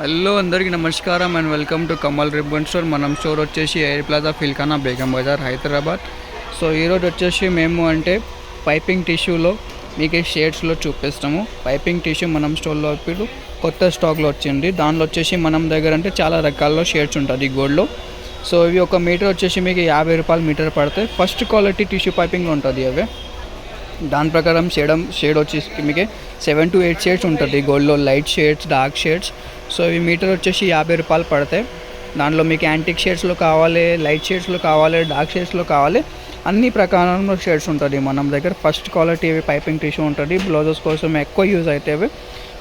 Hello అందరికీ నమస్కారం and welcome to Kamal ribbon store. మనం స్టోర్ వచ్చేసి Air Plaza Filkhana Begum Bazar Hyderabad. So ఈరోజు వచ్చేసి మేము అంటే పైపింగ్ టిష్యూలో మీకు షేడ్స్లో చూపిస్తాము. పైపింగ్ టిష్యూ మనం స్టోర్లో ఇప్పుడు కొత్త స్టాక్లో వచ్చింది. దానిలో వచ్చేసి మనం దగ్గర అంటే చాలా రకాల షేడ్స్ ఉంటుంది గోల్డ్లో. సో ఇవి ఒక మీటర్ వచ్చేసి మీకు 50 రూపాయలు మీటర్ పడతాయి. ఫస్ట్ క్వాలిటీ టిష్యూ పైపింగ్లో ఉంటుంది అవి. దాని ప్రకారం షేడ్ వచ్చేసి మీకు 7 to 8 షేడ్స్ ఉంటుంది గోల్డ్లో, light shades, dark shades. So ఇవి మీటర్ వచ్చేసి 50 రూపాయలు పడతాయి. దాంట్లో మీకు యాంటిక్ షేడ్స్లో కావాలి, లైట్ షేడ్స్లో కావాలి, డార్క్ షేడ్స్లో కావాలి, అన్ని ప్రకారంలో షేడ్స్ ఉంటుంది మన దగ్గర. ఫస్ట్ క్వాలిటీ పైపింగ్ టిష్యూ ఉంటుంది. బ్లౌజెస్ కోసం ఎక్కువ యూజ్ అవుతాయి.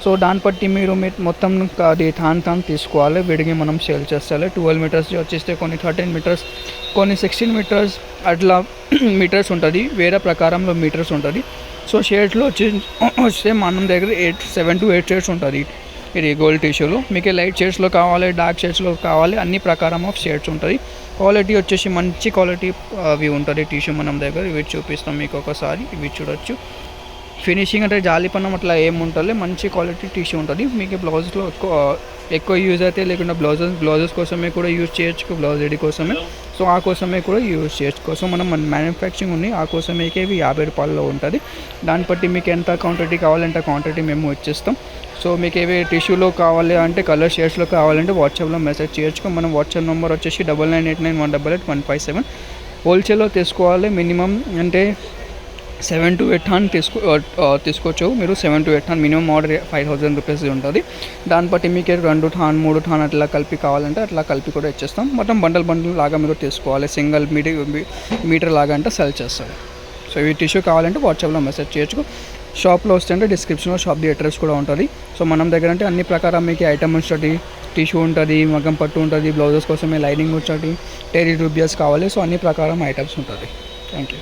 సో దాన్ని బట్టి మీరు మొత్తం అది థాన్ తీసుకోవాలి. విడిగి మనం సేల్ చేస్తాలి. 12 మీటర్స్ వచ్చేస్తే కొన్ని 13 మీటర్స్, కొన్ని 16 మీటర్స్ అట్లా మీటర్స్ ఉంటుంది. వేరే ప్రకారంలో మీటర్స్ ఉంటుంది. సో షేడ్స్లో వస్తే మనం దగ్గర 7 to 8 షేడ్స్ ఉంటుంది ఇది గోల్డ్ టిష్యూలో. మీకు లైట్ షేడ్స్లో కావాలి, డార్క్ షేడ్స్లో కావాలి, అన్ని ప్రకారం ఆఫ్ షేడ్స్ ఉంటుంది. క్వాలిటీ వచ్చేసి మంచి క్వాలిటీ అవి ఉంటుంది టిష్యూ మనం దగ్గర. ఇవి చూపిస్తాం మీకు ఒకసారి. ఇవి చూడొచ్చు. ఫినిషింగ్ అంటే జాలిపన్నం అట్లా ఏముంటుంది, మంచి క్వాలిటీ టిష్యూ ఉంటుంది. మీకు బ్లౌజ్లో ఎక్కువ యూజ్ అయితే లేకుండా బ్లౌజెస్ కోసమే కూడా యూజ్ చేయొచ్చు, బ్లౌజ్ రెడీ కోసమే. సో ఆ కోసమే కూడా యూజ్ చేయొచ్చు. కోసం మనం మ్యానుఫ్యాక్చరింగ్ ఉంది, ఆ కోసమే ఇవి 50 రూపాయల్లో ఉంటుంది. దాన్ని బట్టి మీకు ఎంత క్వాంటిటీ కావాలంటే క్వాంటిటీ మేము ఇచ్చేస్తాం. సో మీకు ఏవి టిష్యూలో కావాలి అంటే కలర్ షేడ్స్లో కావాలంటే వాట్సాప్లో మెసేజ్ చేయొచ్చు. మనం వాట్సాప్ నెంబర్ వచ్చేసి 9989188157. హోల్సేల్లో తీసుకోవాలి. మినిమం అంటే 7 to 8 టన్ తీసుకోవచ్చు మీరు. 7 to 8 ton minimum order 5000 rupees ఉంటుంది. దాన్ని బట్టి మీకు 2 టన్ 3 టన్ అట్లా కలిపి కావాలంటే అట్లా కలిపి కూడా ఇచ్చేస్తాం. మొత్తం బండల్ లాగా మీరు తీసుకోవాలి. సింగిల్ మీటర్ లాగా అంటే సెల్ చేస్తారు. సో ఈ టిష్యూ కావాలంటే వాట్సాప్లో మెసేజ్ చేయొచ్చు. షాప్లో వస్తే అంటే డిస్క్రిప్షన్లో షాప్ది అడ్రస్ కూడా ఉంటుంది. సో మనం దగ్గర అంటే అన్ని ప్రకారం మీకు ఐటమ్ ఉంటుంది. టిష్యూ ఉంటుంది, మగ్గం పట్టు ఉంటుంది, బ్లౌజెస్ కోసమే లైనింగ్ ఉంటుంది, టెరీ రూబియస్ కావాలి. సో అన్ని ప్రకారం ఐటమ్స్ ఉంటుంది. Thank you.